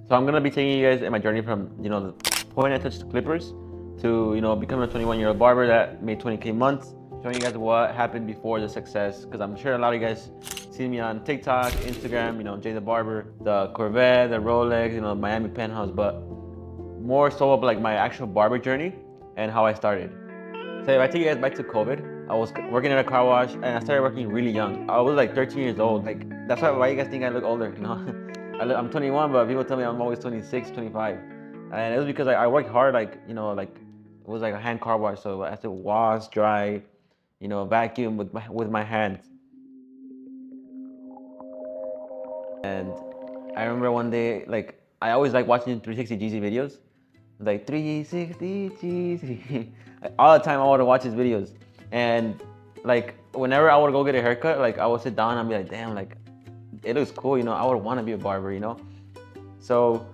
So I'm gonna be taking you guys in my journey from, the point I touched clippers to, becoming a 21-year-old barber that made 20K months, showing you guys what happened before the success. Because I'm sure a lot of you guys see me on TikTok, Instagram, Jay the Barber, the Corvette, the Rolex, Miami penthouse, but more so of like my actual barber journey and how I started. So if I take you guys back to COVID, I was working at a car wash and I started working really young. I was like 13 years old. Like that's why you guys think I look older. I'm 21, but people tell me I'm always 26, 25. And it was because I worked hard, like it was like a hand car wash. So I had to wash, dry, vacuum with my hands. And I remember one day, like I always like watching 360 GZ videos, like 360 GZ. All the time I would watch his videos, and like whenever I would go get a haircut, like I would sit down and be like, damn, like it looks cool, I would want to be a barber. So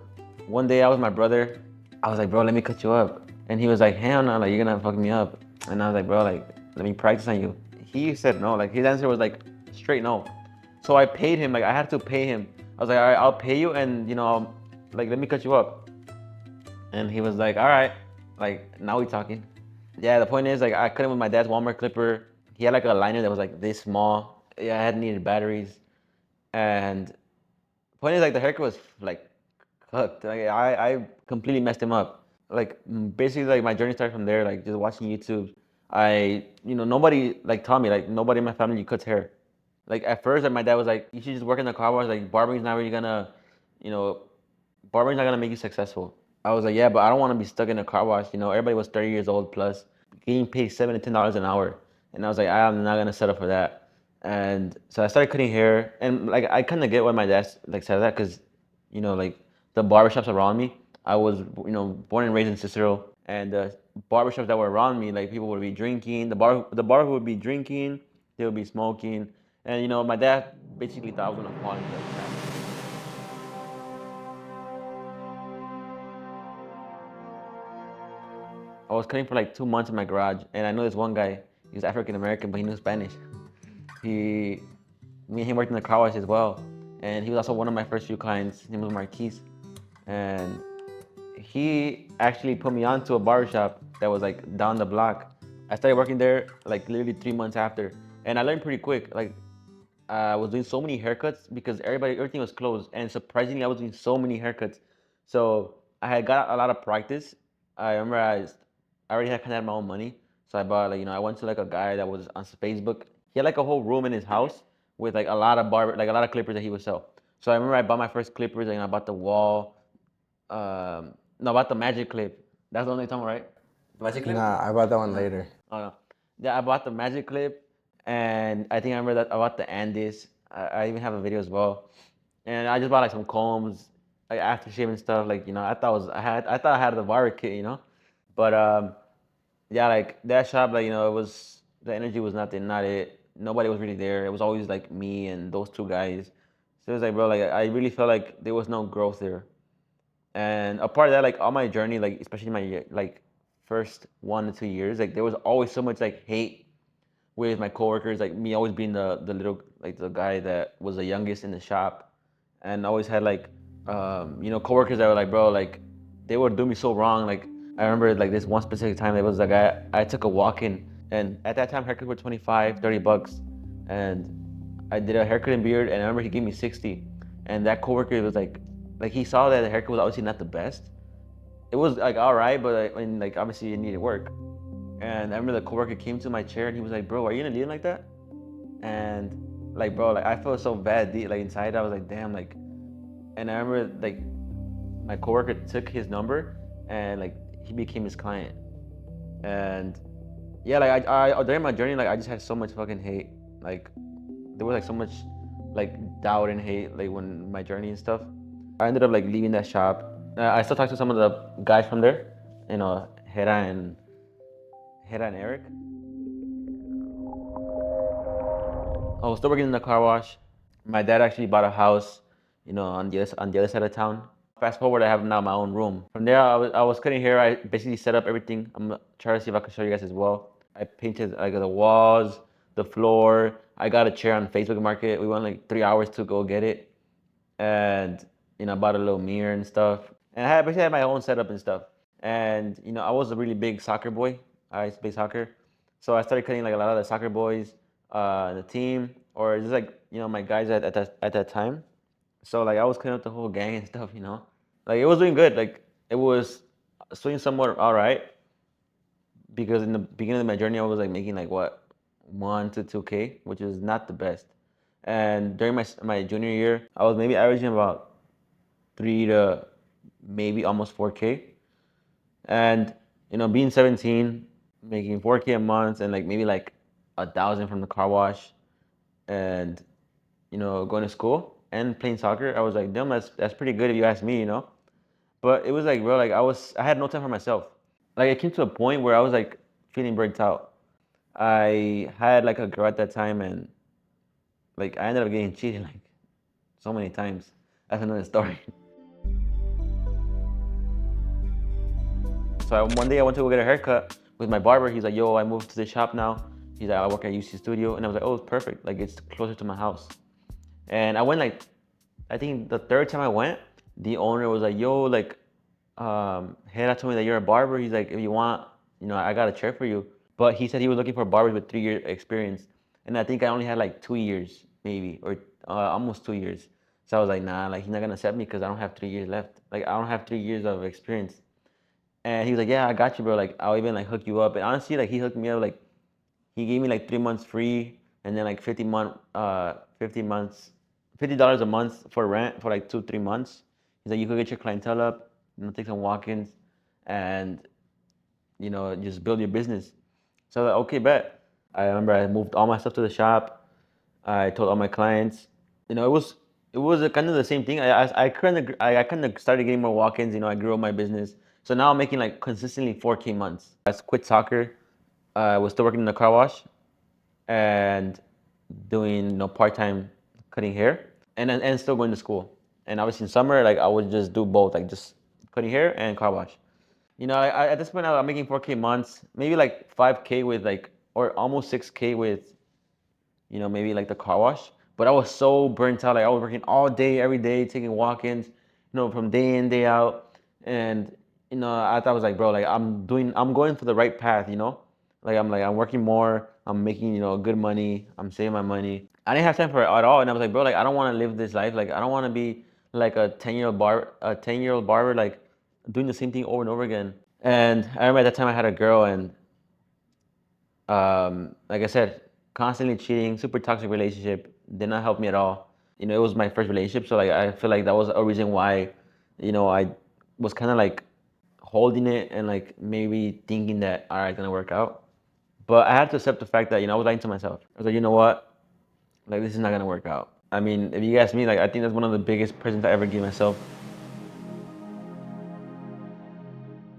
one day I was with my brother. I was like, bro, let me cut you up, and he was like, hell no, like you're gonna fuck me up. And I was like, bro, like let me practice on you. He said no, like his answer was like straight no. So I paid him, like I had to pay him. I was like, all right, I'll pay you, and like let me cut you up. And he was like, all right, like now we talking. Yeah, the point is like I cut him with my dad's Walmart clipper. He had like a liner that was like this small. Yeah, I had needed batteries. And the point is like the haircut was like cooked. Like I completely messed him up. Like basically like my journey started from there, like just watching YouTube. Nobody like taught me, like nobody in my family cuts hair. Like at first, like my dad was like, you should just work in the car wash. Like barbering's not really gonna, you know, barbering's not gonna make you successful. I was like, yeah, but I don't want to be stuck in a car wash. Everybody was 30 years old plus, getting paid $7 to $10 an hour, and I was like, I'm not gonna settle for that. And so I started cutting hair, and like I kind of get why my dad like said that, because, like the barbershops around me, I was born and raised in Cicero, and the barbershops that were around me, like people would be drinking, the bar would be drinking, they would be smoking, and my dad basically thought I was gonna fall into that trap. I was cutting for like 2 months in my garage, and I know this one guy. He was African American, but he knew Spanish. He, Me and him worked in the car wash as well, and he was also one of my first few clients. His name was Marquise, and he actually put me onto a barbershop that was like down the block. I started working there like literally 3 months after, and I learned pretty quick. Like I was doing so many haircuts because everything was closed, and surprisingly, I was doing so many haircuts. So I had got a lot of practice. I remember I already had kind of had my own money, so I bought I went to like a guy that was on Facebook. He had like a whole room in his house with like a lot of clippers that he would sell. So I remember I bought my first clippers, and I bought the wall. No, I bought the magic clip. That's the only time, right? The magic clip? Nah, I bought that one later. Oh no. Yeah, I bought the magic clip, and I think I remember that I bought the Andis. I even have a video as well. And I just bought like some combs, like aftershave and stuff. Like I thought I had the barber kit. But yeah, like that shop, like it was the energy was not it. Nobody was really there. It was always like me and those two guys. So it was like, bro, like I really felt like there was no growth there. And apart of that, like on my journey, like especially my like first 1 to 2 years, like there was always so much like hate with my coworkers, like me always being the little like the guy that was the youngest in the shop, and always had like coworkers that were like, bro, like they would do me so wrong. Like I remember like this one specific time, there was a guy I took a walk in, and at that time haircuts were 25, $30, and I did a haircut and beard, and I remember he gave me 60, and that coworker was like he saw that the haircut was obviously not the best. It was like all right, but I mean, like obviously it needed work. And I remember the coworker came to my chair and he was like, "Bro, are you gonna leave like that?" And like, bro, like I felt so bad, like inside. I was like, "Damn!" Like, and I remember like my coworker took his number and like he became his client. And yeah, like I during my journey, like I just had so much fucking hate. Like there was like so much like doubt and hate like when my journey and stuff. I ended up like leaving that shop. I still talk to some of the guys from there, Hera and Eric. I was still working in the car wash. My dad actually bought a house, on the other side of town. Fast forward, I have now my own room. From there, I was cutting hair. I basically set up everything. I'm gonna try to see if I can show you guys as well. I painted like the walls, the floor. I got a chair on Facebook Market. We went like 3 hours to go get it, and I bought a little mirror and stuff. And I basically had my own setup and stuff. And, I was a really big soccer boy. I used to play soccer. So I started cutting like a lot of the soccer boys, the team, or just like, my guys at that time. So like I was cutting up the whole gang and stuff. Like it was doing good. Like it was doing somewhat all right because in the beginning of my journey, I was like making like what 1 to 2K, which is not the best. And during my junior year, I was maybe averaging about 3 to maybe almost 4K. And being 17, making 4K a month, and like maybe like 1,000 from the car wash, and going to school and playing soccer, I was like, damn, that's pretty good if you ask me. But it was like, bro, like I had no time for myself. Like it came to a point where I was like feeling burnt out. I had like a girl at that time, and like I ended up getting cheated like so many times. That's another story. So one day I went to go get a haircut with my barber. He's like, yo, I moved to the shop now. He's like, I work at UC Studio. And I was like, oh, it's perfect. Like, it's closer to my house. And I went like, I think the third time I went, the owner was like, yo, like, Hera told me that you're a barber. He's like, if you want, I got a chair for you. But he said he was looking for barbers with 3 year experience. And I think I only had like 2 years, maybe, or almost 2 years. So I was like, nah, like, he's not gonna accept me because I don't have 3 years left. Like, I don't have 3 years of experience. And he was like, yeah, I got you, bro. Like, I'll even like hook you up. And honestly, like he hooked me up. Like, he gave me like 3 months free, and then like 50 months, $50 a month for rent for like 2, 3 months. He's like, you could get your clientele up, take some walk-ins, and just build your business. So I was like, okay, bet. I remember I moved all my stuff to the shop. I told all my clients. It was a kind of the same thing. I kind of started getting more walk-ins. I grew up my business. So now I'm making like consistently 4K months. I quit soccer. I was still working in the car wash and doing part-time cutting hair, and still going to school. And obviously in summer, like I would just do both, like just cutting hair and car wash. At this point I'm making 4K months, maybe like 5K with like, or almost 6K with maybe like the car wash. But I was so burnt out. Like I was working all day, every day, taking walk-ins, from day in, day out. And I thought I was like, bro, like I'm going for the right path. I'm working more, I'm making, good money, I'm saving my money. I didn't have time for it at all. And I was like, bro, like I don't want to live this life. Like I don't want to be like a 10-year-old barber, like doing the same thing over and over again. And I remember at that time I had a girl, and like I said, constantly cheating, super toxic relationship, did not help me at all. It was my first relationship, so like I feel like that was a reason why, I was kind of like holding it and like maybe thinking that all right, it's gonna work out. But I had to accept the fact that I was lying to myself. I was like, you know what, like this is not gonna work out. I mean, if you ask me, like I think that's one of the biggest presents I ever gave myself.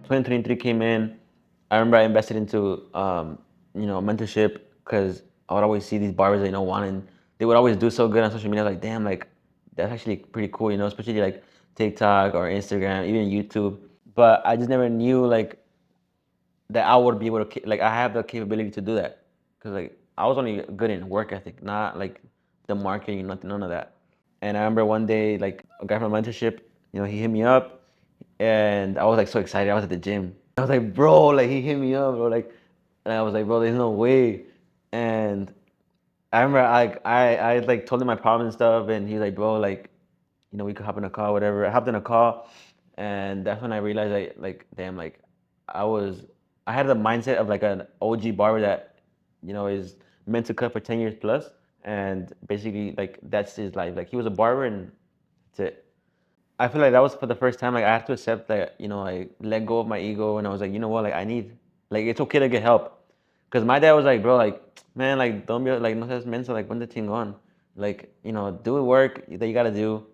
2023 came in. I remember I invested into mentorship because I would always see these barbers that wanting. They would always do so good on social media. Like damn, like that's actually pretty cool. Especially like TikTok or Instagram, even YouTube. But I just never knew like that I would be able to like I have the capability to do that because like I was only good in work ethic, not like the marketing, nothing, none of that. And I remember one day like a guy from mentorship, he hit me up, and I was like so excited. I was at the gym. I was like, bro, like he hit me up, bro, like, and I was like, bro, there's no way. And I remember I like told him my problem and stuff, and he was like, bro, like, we could hop in a call, whatever. I hopped in a call, and that's when I realized like damn, like I was I had the mindset of like an OG barber that is meant to cut for 10 years plus, and basically like that's his life. Like he was a barber, and that's it. I feel like that was for the first time. Like I had to accept that, I let go of my ego, and I was like, you know what, like like it's okay to get help. Cause my dad was like, bro, like, man, like don't be like no seas menso, like ponte chingón. Like, do the work that you gotta do.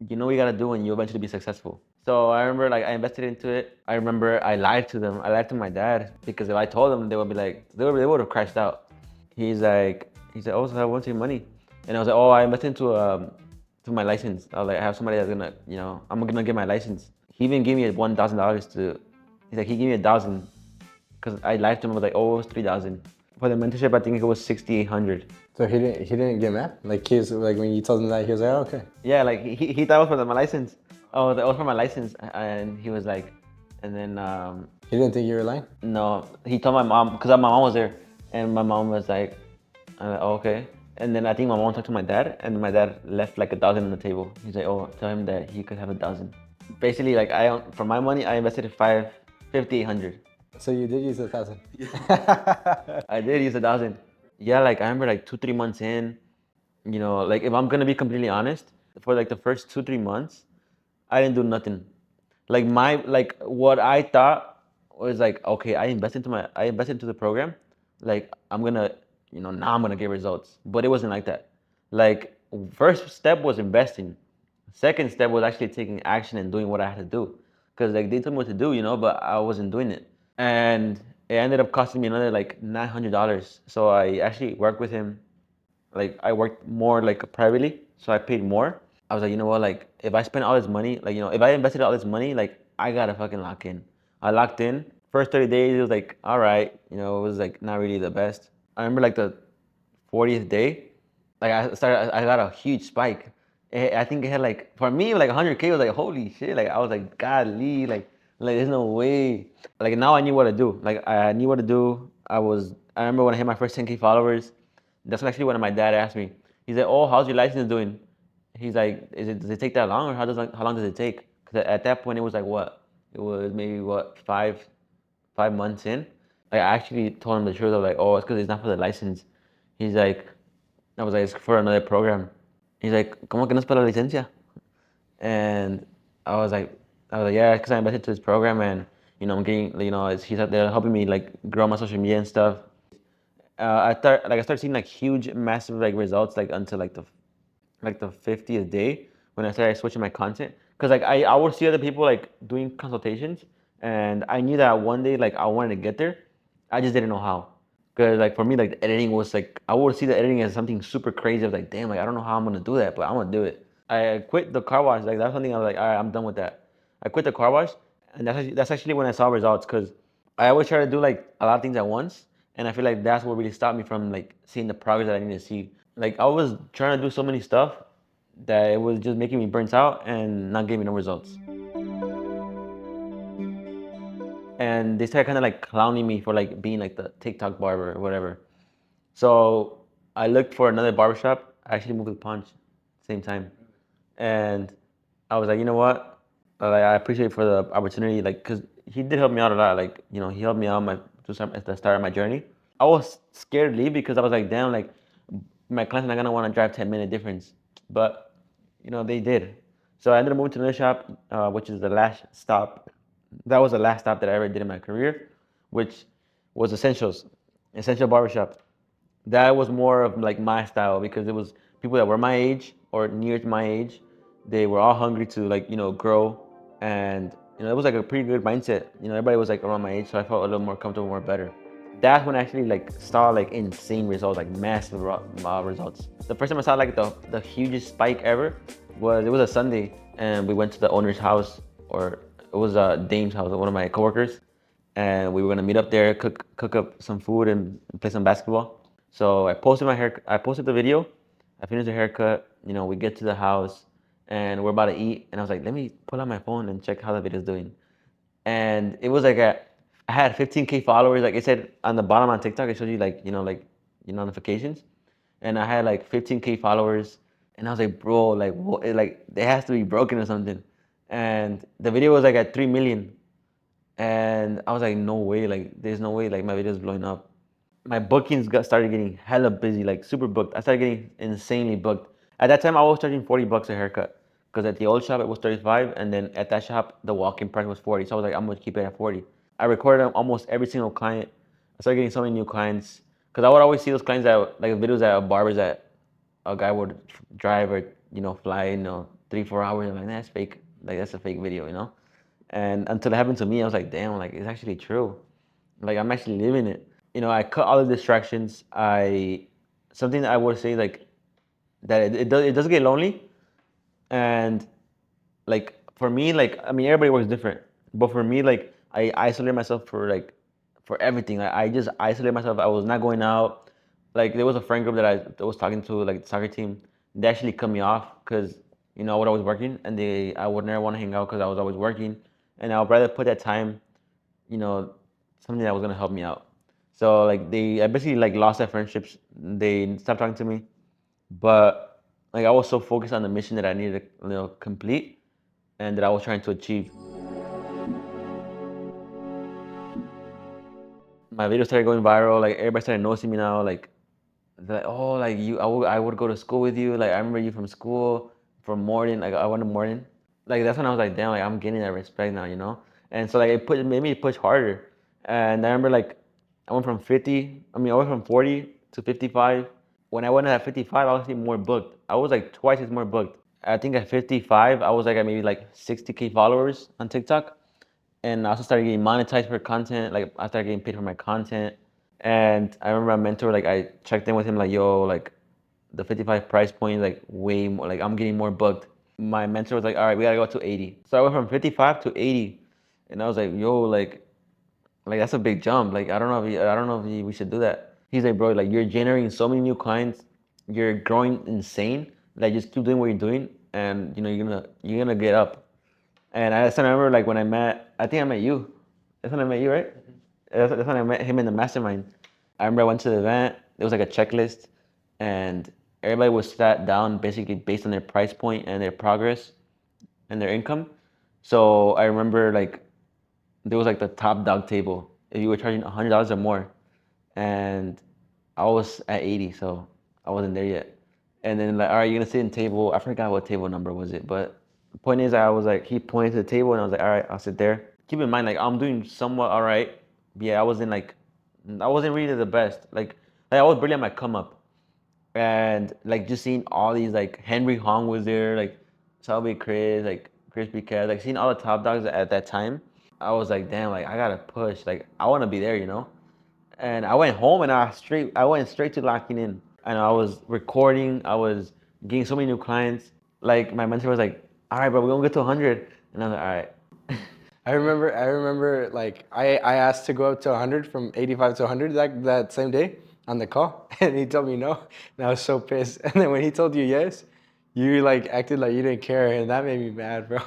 You know what you gotta do, and you'll eventually be successful. So I remember like I invested into it. I remember I lied to them. I lied to my dad because if I told them, they would be like, they would have crashed out. He said, oh, so I want your money. And I was like, oh, I invested into to my license. I was like, I have somebody that's gonna, I'm gonna get my license. He even gave me $1,000 to. He's like, he gave me 1,000 because I lied to him. I was like, oh, it was 3,000. For the mentorship, I think it was 6,800. So he didn't get mad? Like he was like when you told him that he was like, oh, okay. Yeah, like he thought it was for my license. Oh, that was for my license, and he was like, and then He didn't think you were lying? no, he told my mom because my mom was there, and my mom was like, oh, okay. And then I think my mom talked to my dad, and my dad left like 1,000 on the table. He's like, oh, tell him that he could have 1,000. Basically, like for my money, I invested 5,800. So you did use 1,000? I did use 1,000. Yeah, like I remember like 2, 3 months in, like if I'm gonna be completely honest, for like the first 2, 3 months, I didn't do nothing. Like what I thought was like, okay, I invested into the program, like I'm gonna, now I'm gonna get results. But it wasn't like that. Like first step was investing. Second step was actually taking action and doing what I had to do. Cause like they told me what to do, but I wasn't doing it. And it ended up costing me another like $900. So I actually worked with him, like I worked more like privately, so I paid more. I was like, you know what, like if I spend all this money, like if I invested all this money, like I gotta fucking lock in. I locked in. First 30 days, it was like, all right, it was like not really the best. I remember like the 40th day, like I got a huge spike. I think it had like, for me, like 100K was like, holy shit. Like I was like, godly, like there's no way. Like now I knew what to do. Like I knew what to do. I remember when I hit my first 10K followers, that's actually when my dad asked me. He said, oh, how's your license doing? He's like, does it take that long, or how long does it take? Because at that point it was like what? It was maybe what, 5 months in. Like I actually told him the truth. I was like, oh, it's because it's not for the license. He's like, I was like, it's for another program. He's like, ¿Cómo que no es para la licencia? And I was like, yeah, because I invested to this program, and I'm getting, he's out there helping me like grow my social media and stuff. I started seeing like huge, massive like results like until like the 50th day when I started switching my content. Cause like I would see other people like doing consultations, and I knew that one day like I wanted to get there. I just didn't know how. Cause like for me like the editing was like I would see the editing as something super crazy. I was like, damn, like I don't know how I'm gonna do that, but I'm gonna do it. I quit the car wash. Like that's something I was like, all right, I'm done with that. I quit the car wash, and that's actually when I saw results. Cause I always try to do like a lot of things at once, and I feel like that's what really stopped me from like seeing the progress that I need to see. Like I was trying to do so many stuff that it was just making me burnt out and not giving me no results. And they started kind of like clowning me for like being like the TikTok barber or whatever. So I looked for another barbershop. I actually moved with Punch same time, and I was like, you know what? Like, I appreciate for the opportunity, like, cause he did help me out a lot. Like, he helped me out at the start of my journey. I was scared to leave because I was like, damn, like, my clients are not gonna want to drive 10-minute difference, but they did. So I ended up moving to another shop, which is the last stop. That was the last stop that I ever did in my career, which was Essential Barbershop. That was more of like my style because it was people that were my age or near to my age. They were all hungry to like grow, and it was like a pretty good mindset. Everybody was like around my age, so I felt a little more comfortable, more better. That's when I actually like saw like insane results, like massive results. The first time I saw like the hugest spike ever was a Sunday, and we went to the owner's house, or it was Dame's house, one of my coworkers, and we were gonna meet up there, cook up some food and play some basketball. So I posted the video. I finished the haircut. We get to the house and we're about to eat. And I was like, let me pull out my phone and check how the video's doing. And it was like I had 15K followers. Like it said on the bottom on TikTok, it showed you like, like your notifications. And I had like 15K followers. And I was like, bro, like what? Like it has to be broken or something. And the video was like at 3 million. And I was like, no way, like there's no way like my video's blowing up. My bookings started getting hella busy, like super booked. I started getting insanely booked. At that time, I was charging $40 a haircut, because at the old shop it was 35, and then at that shop the walk-in price was 40. So I was like, I'm gonna keep it at 40. I recorded almost every single client. I started getting so many new clients, because I would always see those clients that like videos at barbers that a guy would drive or fly 3, 4 hours. I'm like, that's fake. Like that's a fake video. And until it happened to me, I was like, damn, like it's actually true. Like I'm actually living it. I cut all the distractions. Something that I would say like that it does get lonely, and like for me, like I mean everybody works different, but for me like I isolate myself for like for everything. Like I just isolated myself. I was not going out. Like there was a friend group that I was talking to, like the soccer team. They actually cut me off because what I was working, and I would never want to hang out because I was always working, and I'd rather put that time, you know, something that was gonna help me out. So like I basically like lost their friendships. They stopped talking to me, but like I was so focused on the mission that I needed to complete, and that I was trying to achieve. My video started going viral. Like everybody started noticing me now. Like they're like, oh, like you, I would go to school with you. Like I remember you from school, from Morden. Like I went to Morden. Like that's when I was like, damn, like I'm getting that respect now. And so like it made me push harder. And I remember like I went from 50. I went from 40 to 55. When I went at 55, I was even more booked. I was like twice as more booked. I think at 55, I was like at maybe like 60K followers on TikTok, and I also started getting monetized for content. Like I started getting paid for my content. And I remember my mentor, like I checked in with him, like, yo, like the 55 price point, like way more, like I'm getting more booked. My mentor was like, all right, we gotta go to 80. So I went from 55 to 80, and I was like, yo, like that's a big jump. Like I don't know if we should do that. He's like, bro, like you're generating so many new clients, you're growing insane. Like just keep doing what you're doing, and you're gonna get up. And I still remember like when I think I met you. That's when I met you, right? That's when I met him in the mastermind. I remember I went to the event. There was like a checklist, and everybody was sat down basically based on their price point and their progress and their income. So I remember like there was like the top dog table. If you were charging $100 or more, and I was at 80, so I wasn't there yet. And then like, all right, you're gonna sit in table. I forgot what table number was it, but the point is, I was like, he pointed to the table, and I was like, all right, I'll sit there. Keep in mind, like I'm doing somewhat all right. Yeah, I wasn't really the best. Like I was barely at my come up, and like just seeing all these like Henry Hong was there, like Salve Chris, like Crispy Cat, like seeing all the top dogs at that time. I was like, damn, like I gotta push. Like I want to be there. And I went home and I went straight to locking in. And I was recording. I was getting so many new clients. Like my mentor was like, "All right, bro, we're gonna get to 100." And I was like, "All right." I remember like I asked to go up to 100 from 85 to 100 that same day on the call, and he told me no, and I was so pissed. And then when he told you yes, you like acted like you didn't care, and that made me mad, bro.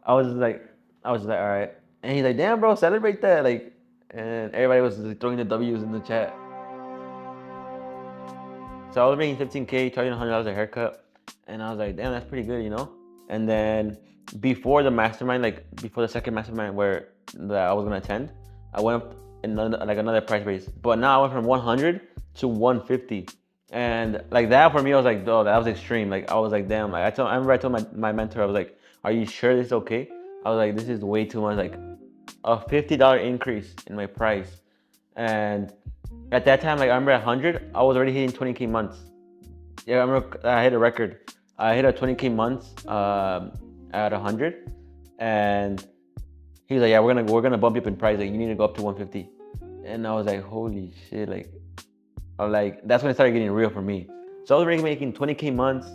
I was just like, "All right." And he's like, "Damn, bro, celebrate that!" Like, and everybody was like, throwing the W's in the chat. So I was making 15K, charging $100 a haircut, and I was like, damn, that's pretty good. And then before the mastermind, like before the second mastermind that I was gonna attend, I went up another price raise. But now I went from 100 to 150, and like that for me, I was like, oh, that was extreme. Like I was like, damn. Like I remember I told my mentor, I was like, are you sure this is okay? I was like, this is way too much. Like a $50 increase in my price, and at that time, like I remember at 100, I was already hitting 20K months. Yeah, I remember I hit a record. I hit a 20K months at 100, and he was like, "Yeah, we're gonna bump you up in price. Like you need to go up to 150." And I was like, "Holy shit!" Like that's when it started getting real for me. So I was already making 20K months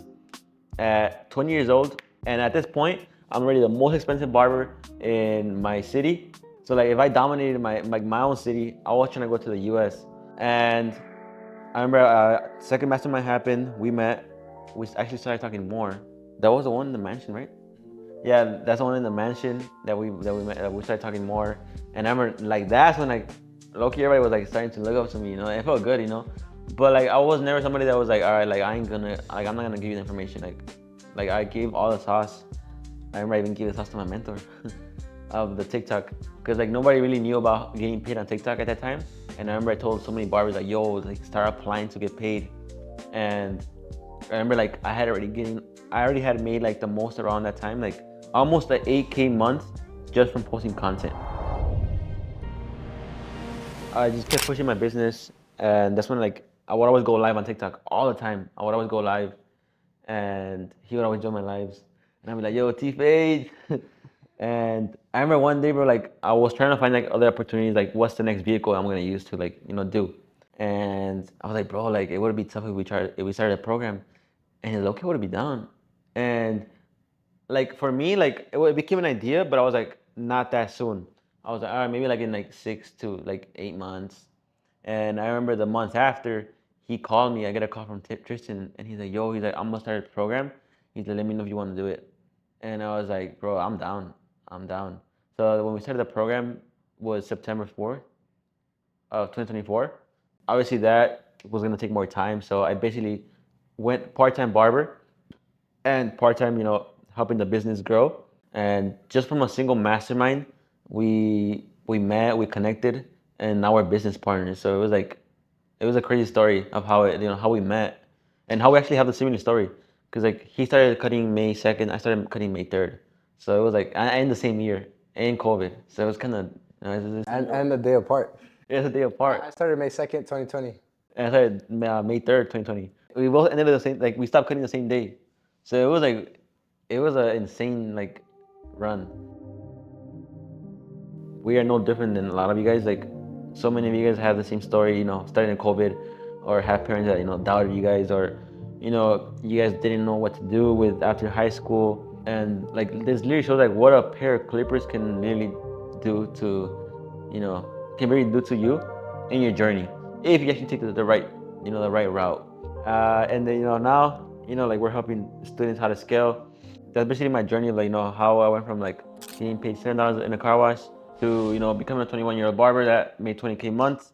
at 20 years old, and at this point, I'm already the most expensive barber in my city. So like if I dominated my own city, I was trying to go to the U.S. And I remember second mastermind happened. We met. We actually started talking more. That was the one in the mansion, right? Yeah, that's the one in the mansion that we met. We started talking more, and I remember like that's when like low-key everybody was like starting to look up to me. It felt good. But like I was never somebody that was like, all right, like I'm not gonna give you the information. Like I gave all the sauce. I remember I even gave the sauce to my mentor of the TikTok, because like nobody really knew about getting paid on TikTok at that time. And I remember I told so many barbers like, yo, like start applying to get paid. And I remember like I already had made like the most around that time, like almost like 8K month just from posting content. I just kept pushing my business, and that's when like I would always go live on TikTok all the time. I would always go live, and he would always join my lives, and I'd be like, "Yo, T-Fade." And I remember one day, bro, like I was trying to find like other opportunities, like what's the next vehicle I'm gonna use to like do. And I was like, bro, like it would be tough if we started a program. And he's like, okay, would it be down? And like for me, like it became an idea, but I was like, not that soon. I was like, all right, maybe like in like 6 to 8 months. And I remember the months after, he called me. I get a call from Tristan, and he's like, yo, he's like, I'm gonna start a program. He's like, let me know if you want to do it. And I was like, bro, I'm down. I'm down. So when we started the program was September 4th of 2024. Obviously, that was gonna take more time. So I basically went part-time barber and part-time, helping the business grow. And just from a single mastermind, we met, we connected, and now we're business partners. So it was a crazy story of how we met, and how we actually have the similar story. Cause like he started cutting May 2nd, I started cutting May 3rd. So it was like in the same year, in COVID. So it was kind of And the day apart. it's a day apart. I started May 2nd, 2020. And I started May 3rd, 2020. We both ended the same, like we stopped cutting the same day. So it was like, it was an insane like run. We are no different than a lot of you guys. Like, so many of you guys have the same story, starting in COVID, or have parents that, doubted you guys, or, you guys didn't know what to do with after high school. And like, this literally shows like what a pair of clippers can really do to, can really do to you in your journey. If you actually take the right, the right route. And then, now, like we're helping students how to scale. That's basically my journey of like, how I went from like getting paid $7 in a car wash to, becoming a 21-year-old barber that made 20K months